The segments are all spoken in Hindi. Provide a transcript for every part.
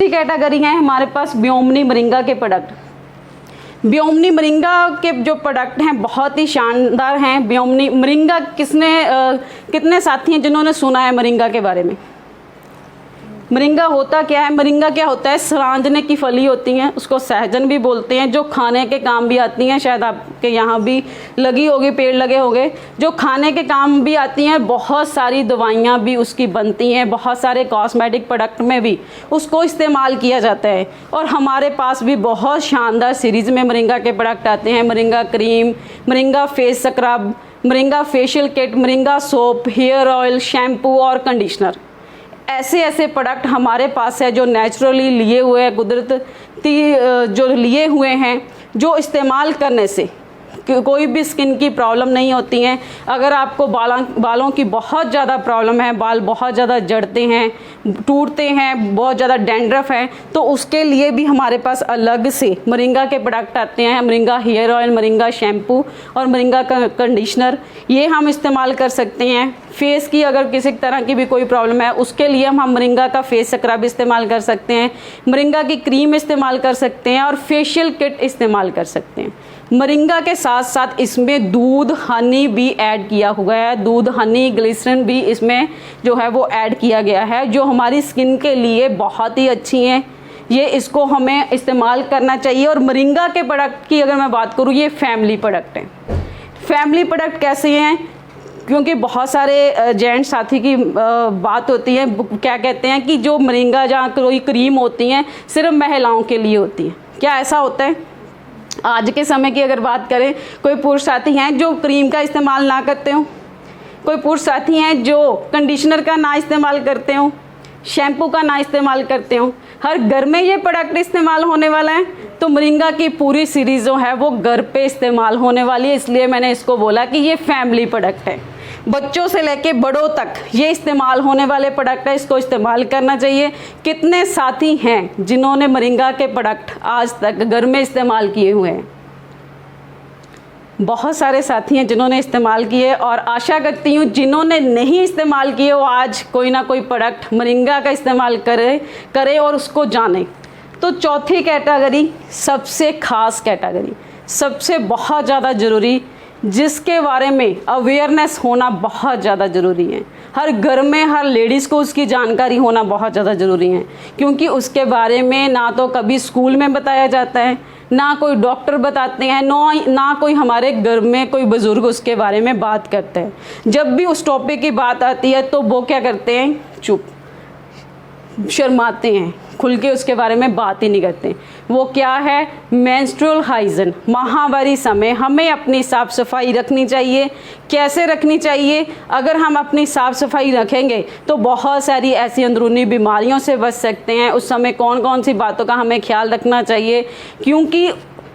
कैटेगरी है हमारे पास ब्योमनी मोरिंगा के प्रोडक्ट। ब्योमनी मोरिंगा के जो प्रोडक्ट हैं बहुत ही शानदार हैं। ब्योमनी मोरिंगा कितने साथी हैं जिन्होंने सुना है मोरिंगा के बारे में? मोरिंगा होता क्या है? मोरिंगा क्या होता है? सरांजने की फली होती हैं, उसको सहजन भी बोलते हैं, जो खाने के काम भी आती हैं। शायद आपके यहाँ भी लगी होगी, पेड़ लगे होंगे, जो खाने के काम भी आती हैं। बहुत सारी दवाइयाँ भी उसकी बनती हैं, बहुत सारे कॉस्मेटिक प्रोडक्ट में भी उसको इस्तेमाल किया जाता है। और हमारे पास भी बहुत शानदार सीरीज़ में मोरिंगा के प्रोडक्ट आते हैं। Moringa cream, moringa face scrub, moringa facial kit, moringa soap, hair oil, shampoo और कंडीशनर। ऐसे प्रोडक्ट हमारे पास है जो नेचुरली लिए हुए हैं, कुदरती जो लिए हुए हैं, जो इस्तेमाल करने से कोई भी स्किन की प्रॉब्लम नहीं होती हैं। अगर आपको बालों की बहुत ज़्यादा प्रॉब्लम है, बाल बहुत ज़्यादा जड़ते हैं, टूटते हैं, बहुत ज़्यादा डैंड्रफ है, तो उसके लिए भी हमारे पास अलग से मोरिंगा के प्रोडक्ट आते हैं। Moringa hair oil, moringa shampoo और मोरिंगा कंडीशनर, ये हम इस्तेमाल कर सकते हैं। फेस की अगर किसी तरह की भी कोई प्रॉब्लम है उसके लिए हम मोरिंगा का फेस स्क्रब इस्तेमाल कर सकते हैं, मोरिंगा की क्रीम इस्तेमाल कर सकते हैं और फेशियल किट इस्तेमाल कर सकते हैं। मोरिंगा के साथ साथ इसमें दूध, हनी भी ऐड किया हुआ है। दूध, हनी, ग्लिसरीन भी इसमें जो है वो ऐड किया गया है, जो हमारी स्किन के लिए बहुत ही अच्छी हैं। ये इसको हमें इस्तेमाल करना चाहिए। और मोरिंगा के प्रोडक्ट की अगर मैं बात करूँ, ये फैमिली प्रोडक्ट हैं। फैमिली प्रोडक्ट कैसे हैं? क्योंकि बहुत सारे जेंट साथी की बात होती है, क्या कहते हैं कि जो मोरिंगा जहाँ कोई क्रीम होती हैं सिर्फ महिलाओं के लिए होती हैं। क्या ऐसा होता है? आज के समय की अगर बात करें, कोई पुरुष साथी हैं जो क्रीम का इस्तेमाल ना करते हो, कोई पुरुष साथी हैं जो कंडीशनर का ना इस्तेमाल करते हो, शैम्पू का ना इस्तेमाल करते हो। हर घर में ये प्रोडक्ट इस्तेमाल होने वाला है। तो मोरिंगा की पूरी सीरीज़ जो है वो घर पे इस्तेमाल होने वाली है, इसलिए मैंने इसको बोला कि ये फैमिली प्रोडक्ट है। बच्चों से लेके बड़ों तक ये इस्तेमाल होने वाले प्रोडक्ट है, इसको इस्तेमाल करना चाहिए। कितने साथी हैं जिन्होंने मोरिंगा के प्रोडक्ट आज तक घर में इस्तेमाल किए हुए हैं? बहुत सारे साथी हैं जिन्होंने इस्तेमाल किए, और आशा करती हूँ जिन्होंने नहीं इस्तेमाल किए वो आज कोई ना कोई प्रोडक्ट मोरिंगा का इस्तेमाल करे और उसको जाने। तो चौथी कैटेगरी, सबसे ख़ास कैटेगरी, सबसे बहुत ज़्यादा ज़रूरी, जिसके बारे में अवेयरनेस होना बहुत ज़्यादा ज़रूरी है। हर घर में हर लेडीज़ को उसकी जानकारी होना बहुत ज़्यादा ज़रूरी है, क्योंकि उसके बारे में ना तो कभी स्कूल में बताया जाता है, ना कोई डॉक्टर बताते हैं, ना कोई हमारे घर में कोई बुज़ुर्ग उसके बारे में बात करते हैं। जब भी उस टॉपिक की बात आती है तो वो क्या करते हैं? चुप, शर्माते हैं, खुल के उसके बारे में बात ही नहीं करते। वो क्या है? मेंस्ट्रुअल हाइजीन, माहवारी समय हमें अपनी साफ़ सफाई रखनी चाहिए। कैसे रखनी चाहिए? अगर हम अपनी साफ़ सफाई रखेंगे तो बहुत सारी ऐसी अंदरूनी बीमारियों से बच सकते हैं। उस समय कौन कौन सी बातों का हमें ख्याल रखना चाहिए, क्योंकि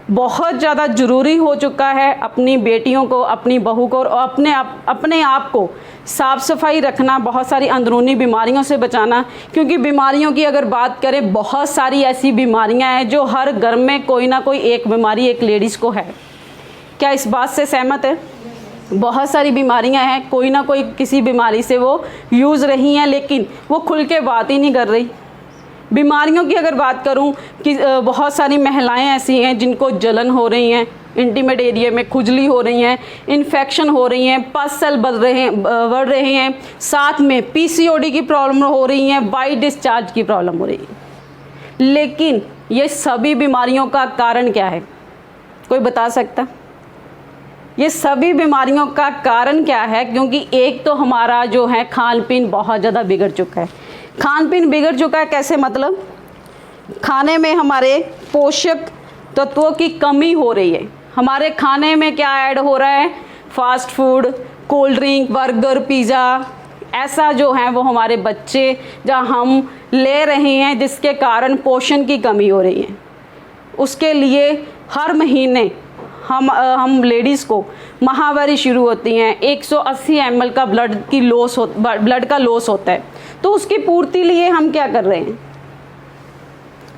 बहुत ज़्यादा ज़रूरी हो चुका है अपनी बेटियों को, अपनी बहू को और अपने आप को साफ़ सफाई रखना, बहुत सारी अंदरूनी बीमारियों से बचाना। क्योंकि बीमारियों की अगर बात करें, बहुत सारी ऐसी बीमारियां हैं जो हर घर में कोई ना कोई एक बीमारी एक लेडीज़ को है। क्या इस बात से सहमत है? बहुत सारी बीमारियां हैं, कोई ना कोई किसी बीमारी से वो यूज़ रही हैं, लेकिन वो खुल के बात ही नहीं कर रही। बीमारियों की अगर बात करूं कि बहुत सारी महिलाएं ऐसी हैं जिनको जलन हो रही हैं, इंटीमेट एरिया में खुजली हो रही हैं, इन्फेक्शन हो रही हैं, पस सेल बढ़ रहे हैं, साथ में पीसीओडी की प्रॉब्लम हो रही हैं, वाइट डिस्चार्ज की प्रॉब्लम हो रही है। लेकिन ये सभी बीमारियों का कारण क्या है? कोई बता सकता? ये सभी बीमारियों का कारण क्या है? क्योंकि एक तो हमारा जो है खान पीन बहुत ज़्यादा बिगड़ चुका है। खान पीन बिगड़ चुका है कैसे? मतलब खाने में हमारे पोषक तत्वों की कमी हो रही है। हमारे खाने में क्या ऐड हो रहा है? Fast food, cold drink, burger, pizza, ऐसा जो है वो हमारे बच्चे जहाँ हम ले रहे हैं, जिसके कारण पोषण की कमी हो रही है। उसके लिए हर महीने हम लेडीज़ को माहवारी शुरू होती हैं, 180 ml का ब्लड का लॉस होता है। तो उसकी पूर्ति लिए हम क्या कर रहे हैं?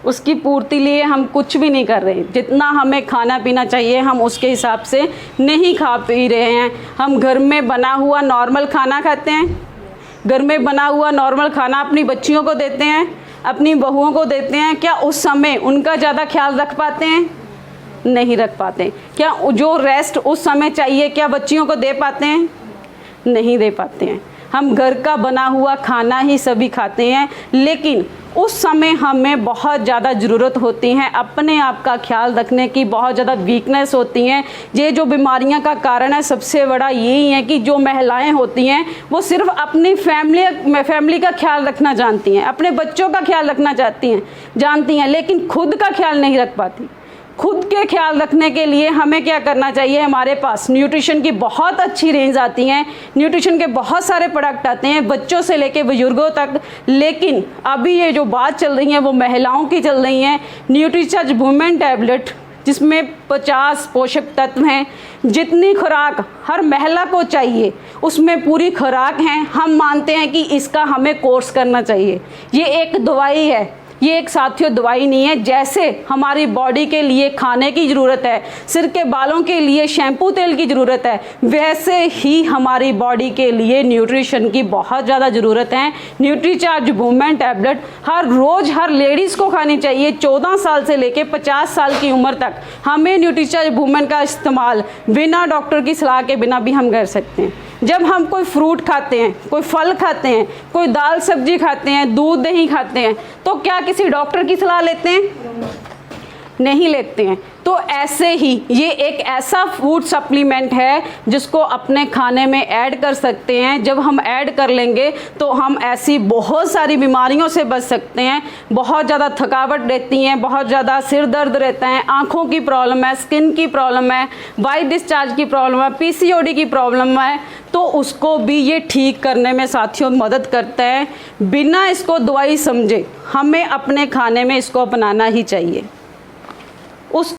उसकी पूर्ति लिए हम कुछ भी नहीं कर रहे। जितना हमें खाना पीना चाहिए हम उसके हिसाब से नहीं खा पी रहे हैं। हम घर में बना हुआ नॉर्मल खाना खाते हैं, घर में बना हुआ नॉर्मल खाना अपनी बच्चियों को देते हैं। अपनी बहुओं को देते हैं, क्या उस समय उनका ज़्यादा ख्याल रख पाते हैं? नहीं रख पाते। क्या जो रेस्ट उस समय चाहिए क्या बच्चियों को दे पाते हैं? नहीं दे पाते हैं। हम घर का बना हुआ खाना ही सभी खाते हैं, लेकिन उस समय हमें बहुत ज़्यादा ज़रूरत होती है अपने आप का ख्याल रखने की, बहुत ज़्यादा वीकनेस होती हैं। ये जो बीमारियां का कारण है सबसे बड़ा यही है कि जो महिलाएं होती हैं वो सिर्फ अपनी फैमिली का ख्याल रखना जानती हैं, अपने बच्चों का ख्याल रखना जानती हैं, लेकिन खुद का ख्याल नहीं रख पाती। खुद के ख्याल रखने के लिए हमें क्या करना चाहिए? हमारे पास न्यूट्रिशन की बहुत अच्छी रेंज आती हैं, न्यूट्रिशन के बहुत सारे प्रोडक्ट आते हैं बच्चों से लेके बुजुर्गों तक। लेकिन अभी ये जो बात चल रही है वो महिलाओं की चल रही हैं। न्यूट्रीचार्ज वुमेन टैबलेट जिसमें 50 पोषक तत्व हैं, जितनी खुराक हर महिला को चाहिए उसमें पूरी खुराक है। हम मानते हैं कि इसका हमें कोर्स करना चाहिए। ये एक दवाई है, ये एक साथियों दवाई नहीं है। जैसे हमारी बॉडी के लिए खाने की ज़रूरत है, सिर के बालों के लिए शैम्पू तेल की ज़रूरत है, वैसे ही हमारी बॉडी के लिए न्यूट्रिशन की बहुत ज़्यादा ज़रूरत है। न्यूट्रीचार्ज वुमेन टैबलेट हर रोज़ हर लेडीज़ को खानी चाहिए। 14 साल से लेके 50 साल की उम्र तक हमें न्यूट्रीचार्ज वुमेन का इस्तेमाल बिना डॉक्टर की सलाह के बिना भी हम कर सकते हैं। जब हम कोई फ्रूट खाते हैं, कोई फल खाते हैं, कोई दाल सब्जी खाते हैं, दूध दही खाते हैं, तो क्या किसी डॉक्टर की सलाह लेते हैं? नहीं लेते हैं। तो ऐसे ही ये एक ऐसा फूड सप्लीमेंट है जिसको अपने खाने में ऐड कर सकते हैं। जब हम ऐड कर लेंगे तो हम ऐसी बहुत सारी बीमारियों से बच सकते हैं। बहुत ज़्यादा थकावट रहती है, बहुत ज़्यादा सिर दर्द रहता है, आँखों की प्रॉब्लम है, स्किन की प्रॉब्लम है, वाइट डिस्चार्ज की प्रॉब्लम है, PCOD की प्रॉब्लम है, तो उसको भी ये ठीक करने में साथियों मदद करता है। बिना इसको दवाई समझे हमें अपने खाने में इसको अपनाना ही चाहिए।